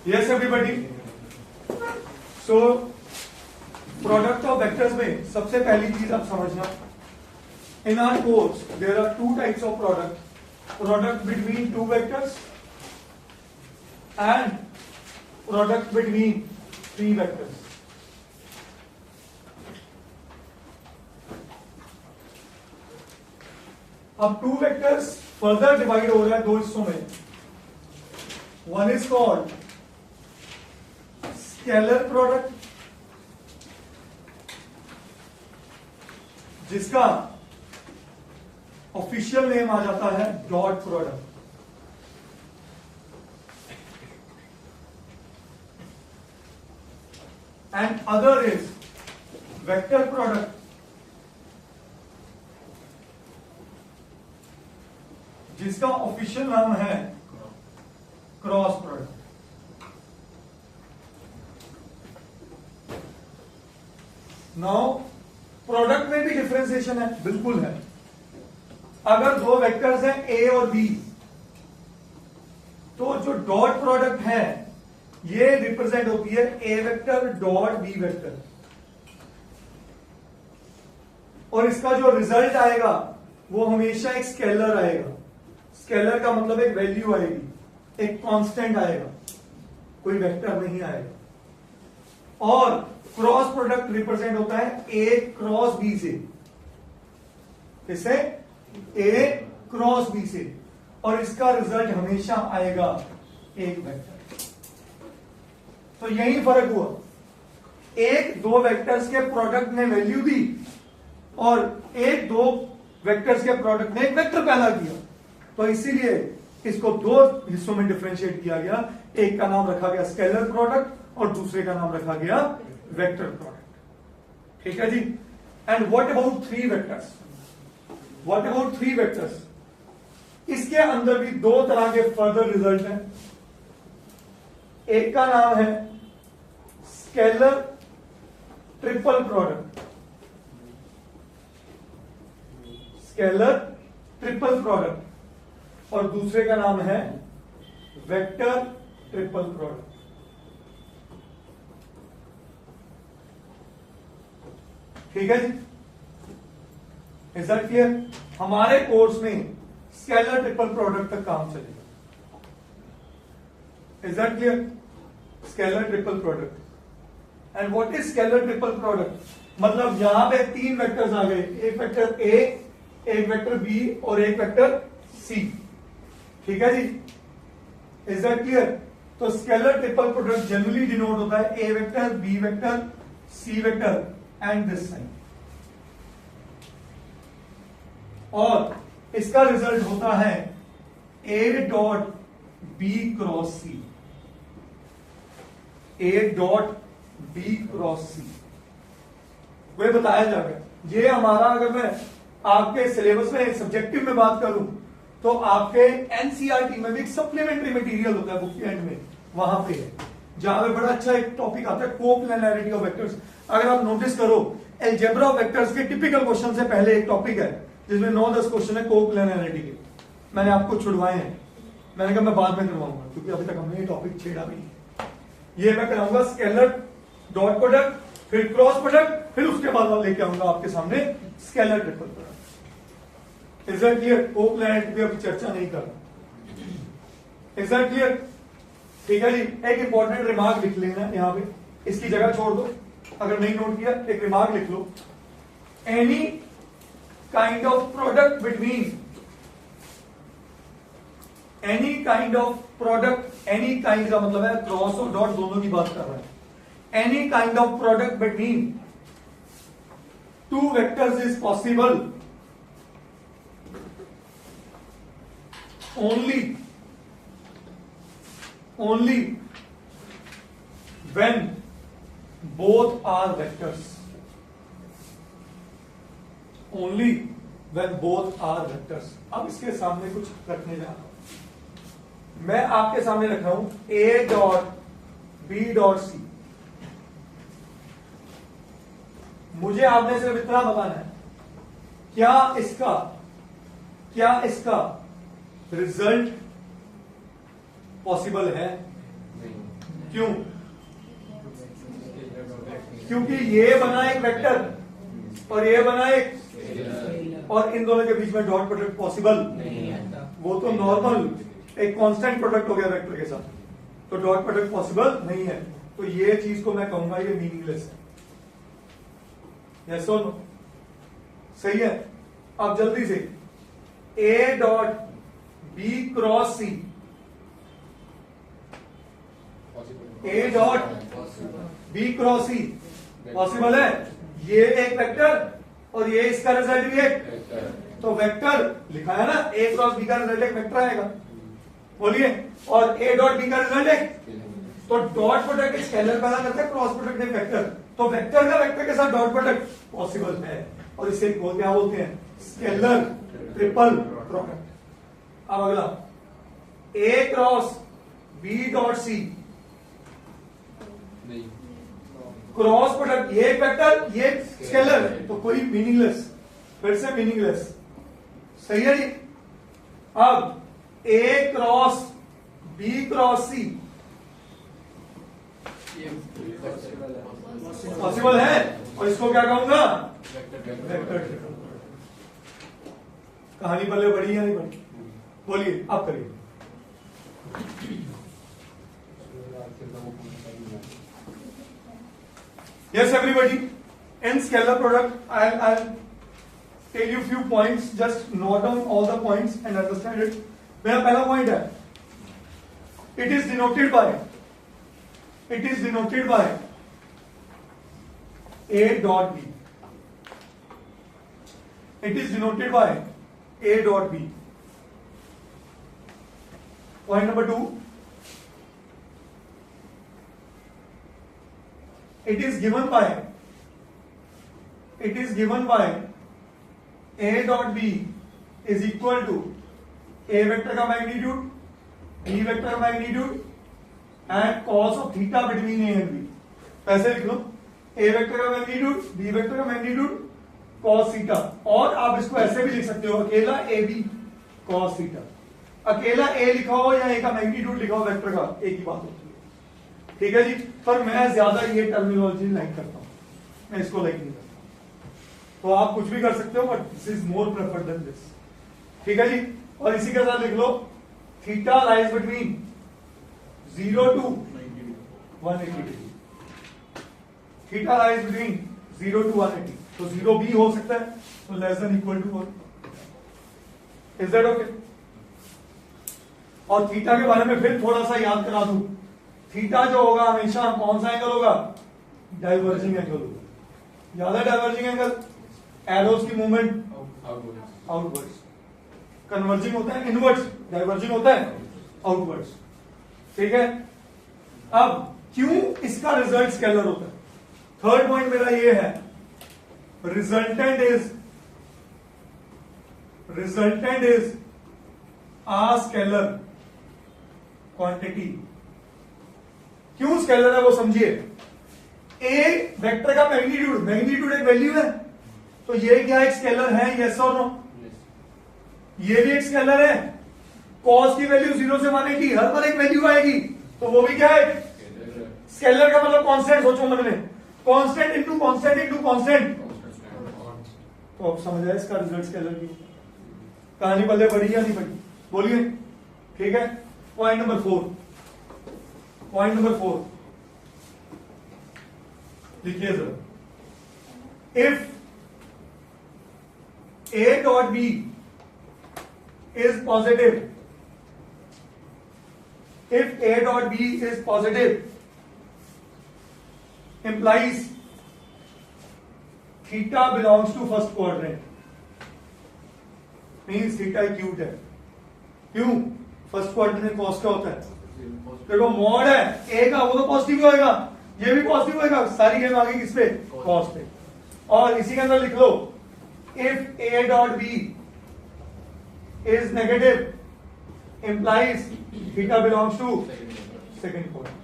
Yes, everybody. So product of vectors में सबसे पहली चीज आप समझना, in our course there are two types of product between two vectors and product between three vectors. अब two vectors further divide हो रहा है दो हिस्सों में. One is called scalar product, जिसका ऑफिशियल नेम आ जाता है dot product. And other is vector product, जिसका ऑफिशियल नाम है क्रॉस प्रोडक्ट. नाउ प्रोडक्ट में भी डिफरेंशिएशन है, बिल्कुल है. अगर दो वेक्टर्स हैं ए और बी, तो जो डॉट प्रोडक्ट है ये रिप्रेजेंट होती है A vector dot B vector, और इसका जो रिजल्ट आएगा वो हमेशा एक स्केलर आएगा. स्केलर का मतलब एक वैल्यू आएगी, एक कांस्टेंट आएगा, कोई वेक्टर नहीं आएगा. और क्रॉस प्रोडक्ट रिप्रेजेंट होता है ए क्रॉस बी से. किससे? ए क्रॉस बी से, और इसका रिजल्ट हमेशा आएगा एक वेक्टर. तो यही फर्क हुआ. एक दो वेक्टर्स के प्रोडक्ट ने वैल्यू दी, और एक दो वेक्टर्स के प्रोडक्ट ने एक वेक्टर पैदा किया. तो इसीलिए इसको दो हिस्सों में डिफरेंशिएट किया गया. एक का नाम रखा गया स्केलर प्रोडक्ट और दूसरे का नाम रखा गया वेक्टर प्रोडक्ट. ठीक है जी. And what about three vectors? What about three vectors? इसके अंदर भी दो तरह के फर्दर रिजल्ट हैं. एक का नाम है scalar triple product. Scalar triple product. और दूसरे का नाम है वेक्टर ट्रिपल प्रोडक्ट. ठीक है जी. Is that clear? हमारे कोर्स में स्केलर ट्रिपल प्रोडक्ट तक काम चलेगा. Is that clear? Scalar triple product. And what is scalar triple product? मतलब यहां पे तीन वेक्टर्स आ गए, एक वेक्टर ए, एक वेक्टर बी और एक वेक्टर सी. ठीक है जी. Is that clear? तो scalar triple product generally denote होता है A vector, B vector, C vector and this sign. और इसका रिजल्ट होता है A dot B cross C. A dot B cross C. वह बताया जाएगा. ये हमारा, अगर मैं आपके सिलेबस में सब्जेक्टिव में बात करूं, तो आपके एनसीईआरटी में भी एक सप्लीमेंट्री मटेरियल होता है बुक के एंड में, वहां पे है, जहां पे बड़ा अच्छा एक टॉपिक आता है कोप्लेनैरिटी ऑफ वेक्टर्स. अगर आप नोटिस करो, अलजेब्रा ऑफ वेक्टर्स के टिपिकल क्वेश्चन से पहले एक टॉपिक है जिसमें 9-10 क्वेश्चन है कोप्लेनैरिटी के. मैंने आपको छुड़वाए हैं. मैंने कहा मैं बाद में करवाऊंगा, क्योंकि अभी तक हमने ये टॉपिक छेड़ा भी नहीं. ये मैं कराऊंगा स्केलर डॉट प्रोडक्ट, फिर क्रॉस प्रोडक्ट, फिर उसके बाद लेके आऊंगा आपके सामने scalar triple product. Is that clear? Coplanarity पे अभी चर्चा नहीं कर रहा. Is that clear? ठीक है जी. एक इंपॉर्टेंट रिमार्क लिख लेना यहां पे, इसकी जगह छोड़ दो. अगर नहीं नोट किया, एक रिमार्क लिख लो. Any kind of product between, any kind of product, any kind का मतलब है क्रॉस और डॉट दोनों की बात कर रहा है. Any kind of product between two vectors is possible only when both are vectors. Only when both are vectors. अब इसके सामने कुछ रखने जा रहा हूं. मैं आपके सामने रख रहा हूं A dot B dot C. मुझे आपने सिर्फ इतना बताना है, क्या इसका रिजल्ट पॉसिबल है? क्यों? क्योंकि ये बना एक वेक्टर और ये बना एक, और इन दोनों के बीच में डॉट प्रोडक्ट पॉसिबल नहीं है। वो तो नॉर्मल एक कांस्टेंट प्रोडक्ट हो गया वेक्टर के साथ, तो डॉट प्रोडक्ट पॉसिबल नहीं है। तो ये चीज को मैं कहूंगा ये मीनिंगलेस है। यस और नो? सही है। अब जल्दी से A dot B cross C, A dot B cross C possible है। ये एक वेक्टर और ये इसका रिजल्ट भी एक, तो वेक्टर लिखा है ना, ए क्रॉस बी का रिजल्ट एक वेक्टर आएगा। बोलिए, और ए डॉट बी का रिजल्ट एक, तो डॉट प्रोडक्ट एक स्केलर पैदा करता है, क्रॉस प्रोडक्ट एक वेक्टर, तो वेक्टर का वेक्टर के साथ डॉट प्रोडक्ट पॉसिबल है, और इसे क्या बोलते हैं? Scalar triple product. अब अगला A cross B dot C, cross product, ये एक वेक्टर ये स्केलर, तो कोई मीनिंगलेस, फिर से मीनिंगलेस। सही है जी। अब ए cross B cross C possible है, और इसको क्या कहूंगा? वेक्टर। कहानी पहले बड़ी या नहीं बड़ी? बोलिए, आप करिए। Yes, everybody. In scalar product, I'll tell you few points. Just note down all the points and understand it. मेरा पहला point है, it is denoted by A dot B. It is denoted by A dot B. Point number 2. It is given by A dot B is equal to A vector का magnitude, B vector का magnitude and cos of theta between A and B। पैसे लिख लो, A vector का magnitude, B vector का magnitude, cos theta. और आप इसको ऐसे भी लिख सकते हो, अकेला AB cos थीटा। अकेला A लिखा हो या A का मैग्नीट्यूड लिखा हो वेक्टर का, एक ही बात होती है। ठीक है जी। पर मैं ज्यादा ये टर्मिनोलॉजी लाइक करता हूं, मैं इसको लाइक नहीं करता। तो आप कुछ भी कर सकते हो, but this is more preferred than this. ठीक है जी। और इसी के साथ लिख लो, theta lies between 0 to 180 degree. Theta lies between 0 to 180, तो 0 भी हो सकता है, तो less than equal to 1। Is that okay? और थीटा के बारे में फिर थोड़ा सा याद करा दूं, थीटा जो होगा हमेशा कौन सा एंगल होगा? डाइवर्जिंग एंगल होगा। ज्यादा डाइवर्जिंग एंगल, एरोस की मूवमेंट आउटवर्ड्स, कन्वर्जिंग होता है इनवर्ड्स, डाइवर्जिंग होता है आउटवर्ड्स। ठीक है। अब क्यों इसका रिजल्ट स्केलर होता है? थर्ड पॉइंट मेरा ये है, resultant is a scalar quantity. क्यों स्केलर है वो समझिए। ए वेक्टर का मैग्नीट्यूड एक वैल्यू है, तो ये क्या एक स्केलर है? यस और नो? ये भी एक स्केलर है। कॉस की वैल्यू 0 से 180, हर पर एक वैल्यू आएगी, तो वो भी क्या है? स्केलर का मतलब कांस्टेंट। सोचो मन में, constant into constant into constant, तो अब समझ आया इसका रिजल्ट स्केलर की। कहानी पहले पढ़ी या नहीं पढ़ी? बोलिए। ठीक है। पॉइंट नंबर 4 लिखिए जरा, if A dot B is positive, implies theta belongs to first quadrant, means theta acute है। क्यों? फर्स्ट क्वाड्रेंट में कॉस का होता है, देखो मॉड है ए का, वो तो पॉजिटिव होएगा, ये भी पॉजिटिव होएगा, सारी गेम आ गई किस पे? कॉस पे। और इसी के अंदर लिख लो, if A dot B is negative implies theta belongs to second quadrant.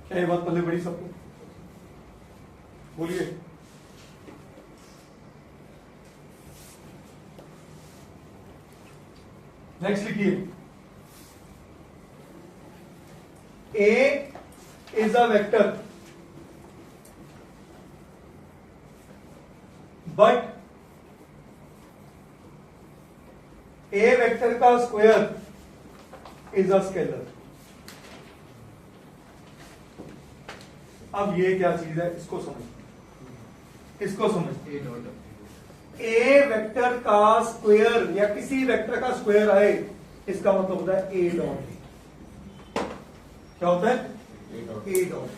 क्या ये बात पहले बड़ी सबको? बोलिए। नेक्स्ट लिखिए, A is a vector, but A vector का स्क्वायर इज अ स्केलर। अब ये क्या चीज है, इसको समझ, इसको समझ। ए वेक्टर का स्क्वायर या किसी वेक्टर का स्क्वायर आए, इसका मतलब होता है ए डॉट। क्या होता है? A dot.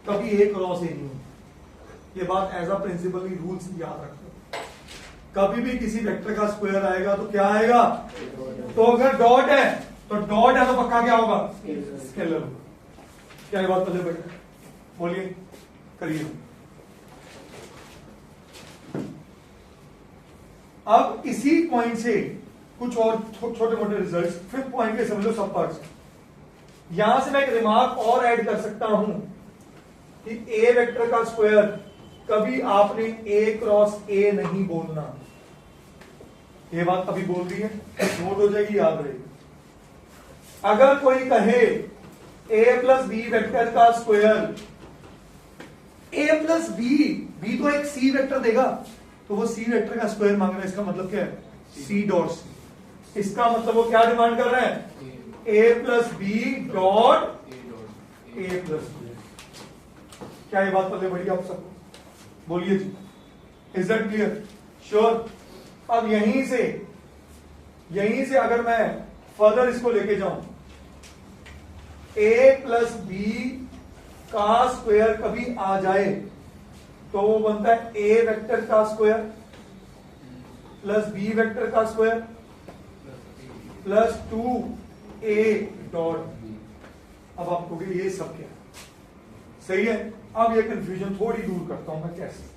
कभी ए क्रॉस ए नहीं। ये बात एज अ प्रिंसिपल रूल्स याद रखो। कभी भी किसी वेक्टर का स्क्वायर आएगा तो क्या आएगा? तो अगर डॉट है तो डॉट है तो पक्का क्या होगा? स्केलर होगा। क्या ये बात पहले बैठे? बोलिए, करिए। अब इसी पॉइंट से कुछ और छोटे मोटे रिजल्ट्स, फिफ्थ पॉइंट के समझ लो सब पार्ट्स। यहां से मैं एक रिमार्क और ऐड कर सकता हूं कि ए वेक्टर का स्क्वायर कभी आपने ए क्रॉस ए नहीं बोलना। ये बात अभी बोल रही है, नोट हो जाएगी, याद रहेगी। अगर कोई कहे ए प्लस बी वेक्टर का स्क्वायर, ए प्लस बी, बी तो एक सी वेक्टर देगा, तो वो सी वेक्टर का स्क्वायर मांग रहा है, इसका मतलब क्या है? C dot C. इसका मतलब वो क्या डिमांड कर रहे हैं? A plus B dot A plus B. क्या ये बात पहले बढ़िया आप सबको? बोलिए जी, इज दैट क्लियर? श्योर। अब यहीं से अगर मैं फर्दर इसको लेके जाऊं, ए प्लस बी का स्क्वायर कभी आ जाए तो वो बनता है ए वेक्टर का स्क्वायर प्लस बी वेक्टर का square plus 2a dot B. अब आप कहोगे ये सब क्या है? सही है। अब ये कंफ्यूजन थोड़ी दूर करता हूं मैं। कैसे?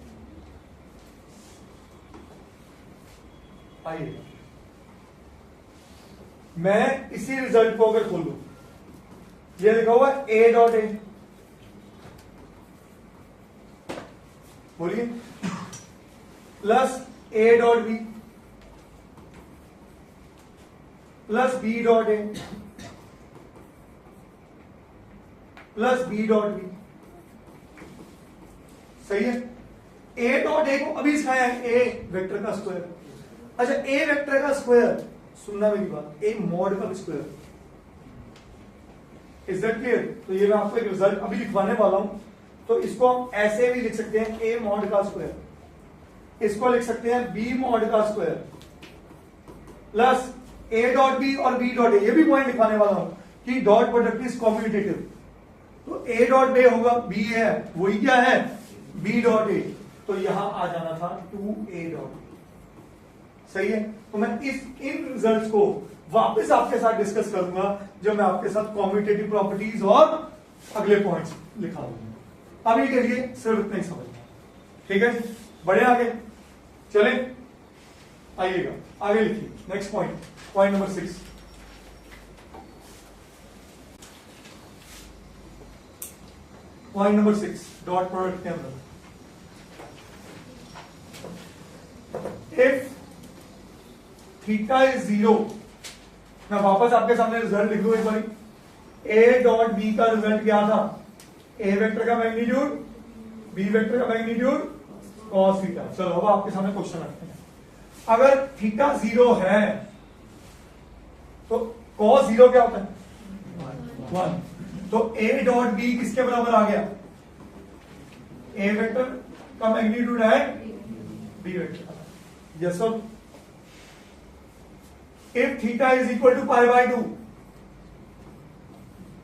आइए, मैं इसी रिजल्ट को अगर खोलूं, ये लिखा हुआ है ए डॉट ए, बोलिए, plus A dot B plus B dot A plus B dot B. सही है। ए डॉट ए को अभी सिखाया है ए वेक्टर का स्क्वायर। अच्छा, ए वेक्टर का स्क्वायर, सुनना मेरी बात, ए मॉड का स्क्वायर। Is that clear? तो ये मैं आपको एक रिजल्ट अभी लिखवाने वाला हूं। तो इसको हम ऐसे भी लिख सकते हैं, ए मॉड का स्क्वायर। इसको लिख सकते हैं बी मॉड का square plus A dot B और बी डॉट ए। ये भी पॉइंट लिखवाने वाला हूं कि डॉट प्रोडक्ट इज कॉम्यूटेटिव। तो ए डॉट ए होगा, बी है, वही क्या है? B dot A. तो यहां आ जाना था 2a डॉट। सही है। तो मैं इन रिजल्ट्स को वापस आपके साथ डिस्कस करूंगा जब मैं आपके साथ कॉम्यूटेटिव प्रॉपर्टीज और अगले पॉइंट्स लिखाऊंगा। अभी के लिए सिर्फ इतना ही समझना, ठीक है? बढ़े आगे, चले, आइएगा आगे लिखिए। Next point, point number 6। Point number 6 dot product के अंदर, इफ थीटा इज 0, मैं वापस आपके सामने रिजल्ट लिख दूं एक बार। ए डॉट बी का रिजल्ट क्या था? ए वेक्टर का मैग्नीट्यूड, बी वेक्टर का मैग्नीट्यूड कॉस थीटा। चलो अब आपके सामने क्वेश्चन रखते हैं। अगर थीटा 0 है तो कॉस 0 क्या होता है? 1। तो ए डॉट बी किसके बराबर आ गया? ए वेक्टर का मैग्नीट्यूड है B vector. Yes sir. If theta is equal to pi by 2,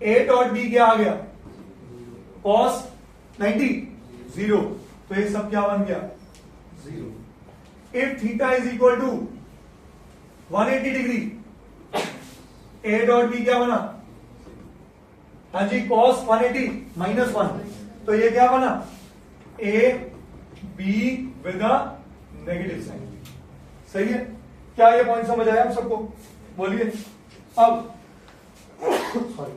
A dot B क्या आ गया? कॉस 90, 0। तो ये सब क्या बन गया? 0। If theta is equal to 180 degree, A dot B क्या बना? हाँ जी, कॉस 180 -1। तो ये क्या बना? A B with a negative sign. सही है। क्या ये पॉइंट समझ आया आप सबको? बोलिए। अब सॉरी,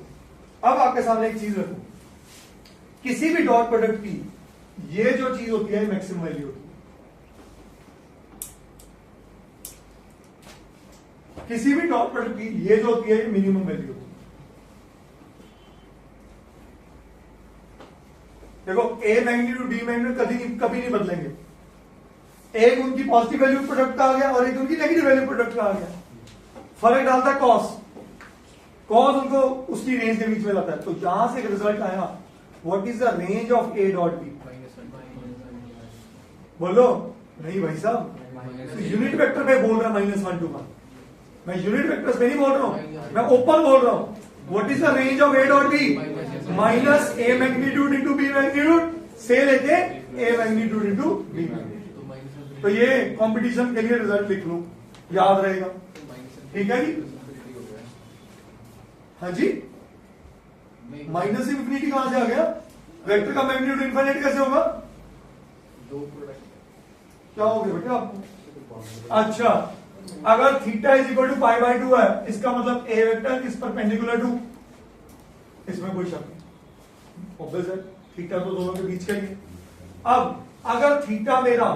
अब आपके सामने एक चीज रखूं, किसी भी डॉट प्रोडक्ट की ये जो चीज होती है मैक्सिमम वैल्यू होती है। किसी भी डॉट प्रोडक्ट की ये जो होती है ये मिनिमम वैल्यू होती है। ए मैग्नीट्यूड बी मैग्नीट्यूड कभी नहीं बदलेंगे। एक उनकी पॉजिटिव वैल्यू प्रोडक्ट का आ गया और एक उनकी नेगेटिव वैल्यू प्रोडक्ट का आ गया। फर्क डालता है कॉस उनको उसकी रेंज के बीच में लाता है। तो यहां से एक रिजल्ट आया, what is the range of A dot B? बोलो नहीं भाई साहब, यूनिट वेक्टर पे बोल रहा है -1 to 1। मैं यूनिट वेक्टर्स पे नहीं बोल रहा हूं, मैं ओपन बोल रहा हूं। What is the range of A dot B? Minus A magnitude into B magnitude से लेके A magnitude into B magnitude. तो ये कंपटीशन के लिए रिजल्ट लिख लूं, याद रहेगा। ठीक है जी, हाँ जी। माइनस इंफिनिटी कहां से आ गया? वेक्टर का मैग्नीट्यूड इनफिनिटी कैसे होगा? क्या हो गया बेटा आपको? अच्छा, अगर theta is equal to pi by 2 है, इसका मतलब A vector is perpendicular to, इसमें कोई शक नहीं, ऑब्वियस है, थीटा तो दोनों के बीच का ही है। अब अगर थीटा मेरा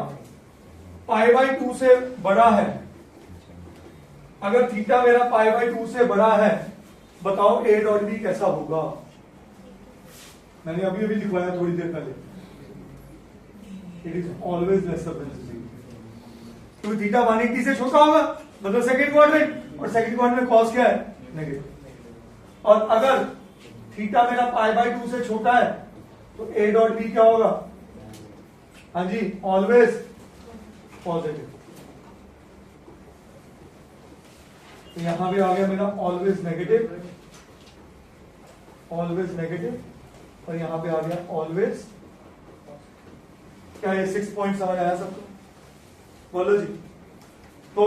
पाई बाय 2 से बड़ा है, अगर थीटा मेरा पाई बाय 2 से बड़ा है, बताओ ए डॉट बी कैसा होगा? मैंने अभी अभी लिखवाया थोड़ी देर पहले, it is always lesser than 0। तो थीटा 180 से छोटा होगा, मतलब सेकंड क्वाड्रेंट, और सेकंड क्वाड्रेंट में कॉस क्या है? नेगेटिव। और अगर थीटा मेरा पाई बाय 2 से छोटा है, तो ए डॉट बी क्या होगा? हाँ जी, ऑलवेज पॉजिटिव। तो यहां भी आ गया मेरा ऑलवेज नेगेटिव, ऑलवेज नेगेटिव, और यहां पे आ गया ऑलवेज। क्या ये 6 पॉइंट समझ आया सबको? बोलो जी। तो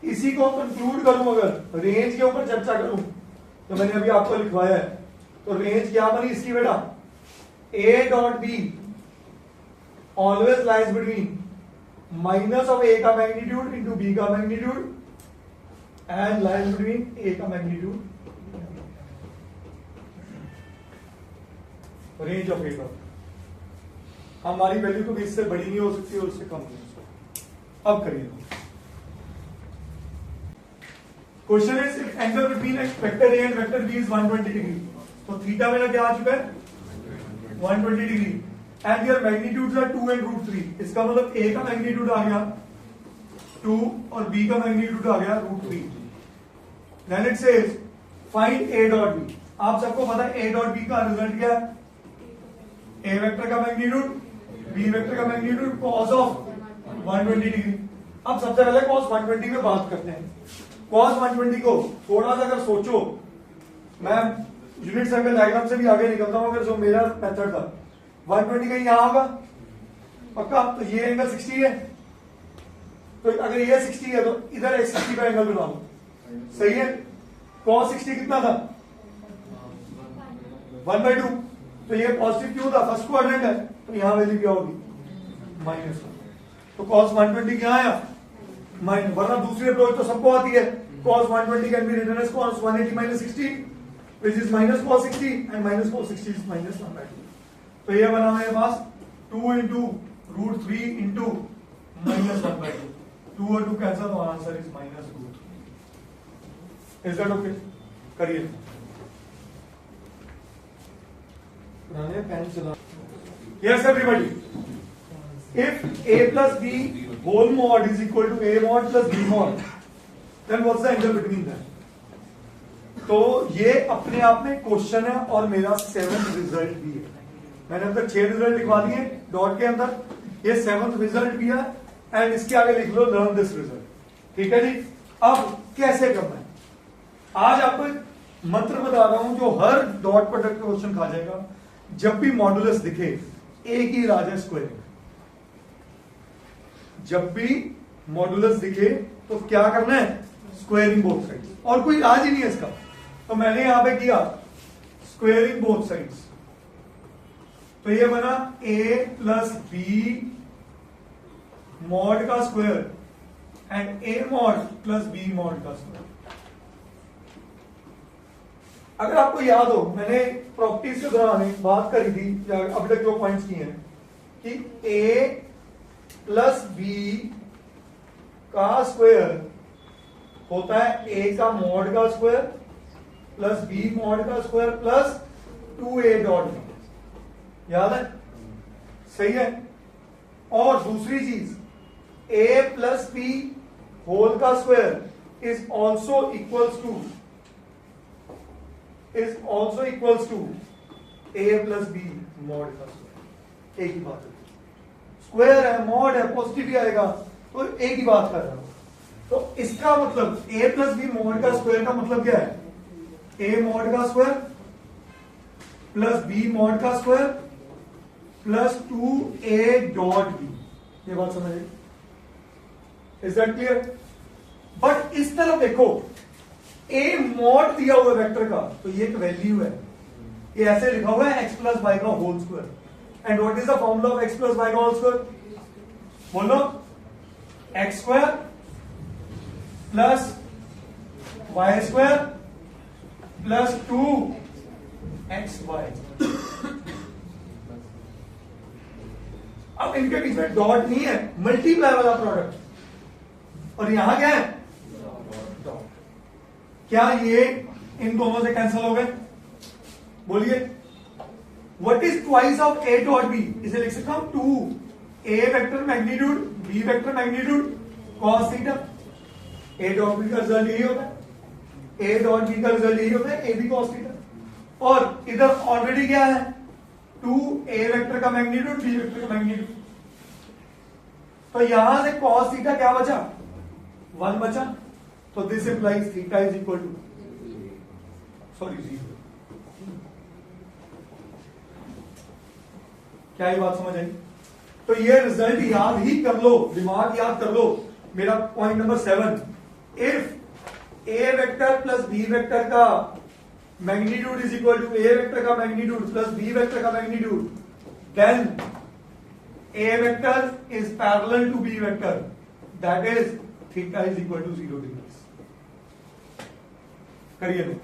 इसी को कंक्लूड करूं, अगर रेंज के ऊपर चर्चा करूं, तो मैंने अभी आपको लिखवाया है, तो रेंज क्या बनी इसकी बेटा? A dot B always lies between minus of A का मैग्नीट्यूड इंटू बी का magnitude and lies between A का magnitude, range of A dot. हमारी वैल्यू तो इससे बड़ी नहीं हो सकती और उससे कम नहीं हो सकती। अब करिए, question is if angle between vector A and vector B is 120 degree, तो थीटा मेरा क्या आ चुका है? 120 degree, and their magnitudes are 2 and √3। इसका मतलब ए का मैग्नीट्यूड आ गया 2 और बी का मैग्नीट्यूड आ गया √3। Then it says find A dot B. आप सबको पता है ए डॉट बी का रिजल्ट क्या है? ए वेक्टर का मैग्नीट्यूड, बी वेक्टर का मैग्नीट्यूड, cos ऑफ 120 डिग्री। अब सबसे पहले cos 120 में बात करते हैं। cos 120 को थोड़ा सा अगर सोचो, मैं यूनिट सर्कल डायग्राम से भी आगे निकलता हूं, अगर जो मेरा मेथड था 120 कहीं यहां होगा पक्का, तो ये एंगल 60 है, तो अगर ये 60 है तो इधर 60 का एंगल बना लो, सही है। cos 60 कितना था? 1/2। तो ये पॉजिटिव क्यों था? फर्स्ट क्वाड्रेंट है, तो यहां वैल्यू क्या होगी? -1। तो cos 120 क्या आया? माइनस, वरना दूसरी अप्रोच तो सबको आती है, cos 120 can be written as cos 180 - 60 which is minus cos 60 and minus cos 60 is minus 1/2। तो ये बना मेरे पास 2 into √3 into -1/2। 2 और 2 कैंसिल, तो answer is -√3। Is that okay? करिए, पेन चला। Yes everybody, if a plus b whole mod is equal to a mod plus b mod, then what's the angle between them? तो ये अपने आप में question है और मेरा 7th रिजल्ट भी है। मैंने अब तक 6 रिजल्ट लिखवा दिए डॉट के अंदर, ये 7th रिजल्ट भी है, एंड इसके आगे लिख लो लर्न दिस रिजल्ट। ठीक है जी। अब कैसे करना है, आज आपको एक मंत्र बता रहा हूं जो हर डॉट प्रोडक्ट का क्वेश्चन खा जाएगा। जब भी मॉडुलस दिखे, एक ही राज है स्क्वायरिंग। जब भी मॉडुलस दिखे तो क्या करना है? स्क्वायरिंग बोथ साइड्स, और कोई राज ही नहीं है इसका। तो मैंने यहां पे किया स्क्वायरिंग बोथ साइड्स, तो ये बना a प्लस बी मॉड का square and a mod plus B mod का स्क्वायर। अगर आपको याद हो, मैंने प्रॉपर्टीज के दौरान बात करी थी, या अब तक जो पॉइंट्स किए हैं, कि a प्लस बी का स्क्वायर होता है a का मॉड का स्क्वायर प्लस b मॉड का square plus 2a dot B. याद है? सही है। और दूसरी चीज a प्लस बी होल का square is also equals to a plus B mod का स्क्वायर। एक ही बात है, स्क्वायर है, मॉड है, पॉजिटिव ही आएगा, तो एक ही बात कर रहा हूं। तो इसका मतलब a प्लस बी मॉड का स्क्वायर का मतलब क्या है? a मॉड का स्क्वायर प्लस b मॉड का square plus 2a dot b। ये बात समझ आई? Is that clear? बट इस तरफ देखो, a मॉड दिया हुआ वेक्टर का, तो ये एक वैल्यू है, ये ऐसे लिखा हुआ है x प्लस वाई का whole square. And what is the formula of x plus Y का होल स्क्वायर? बोलो, x square plus Y square plus 2xy। अब इनके बीच में डॉट नहीं है, मल्टीप्लाई वाला प्रोडक्ट, और यहां क्या है? डॉट। क्या ये इन दोनों से कैंसिल हो गए? बोलिए, what is twice of a dot b? इसे लिख सकता हूं 2a vector magnitude b vector magnitude cos theta. a dot b का रिजल्ट यही होता है, a डॉट b का रिजल्ट यही होता है, a b cos थीटा। और इधर ऑलरेडी क्या है? 2a वेक्टर का मैग्नीट्यूड b वेक्टर का मैग्नीट्यूड। तो यहां से cos थीटा क्या बचा? 1 बचा। तो this implies theta is equal to 0। क्या ये बात समझ आई? तो ये रिजल्ट याद ही कर लो, दिमाग याद कर लो। मेरा point number 7, if a vector plus b vector का magnitude is equal to a vector का मैग्नीट्यूड प्लस b वेक्टर का magnitude, then a vector is parallel to b vector, that is theta is equal to 0 degree. करिए लोग।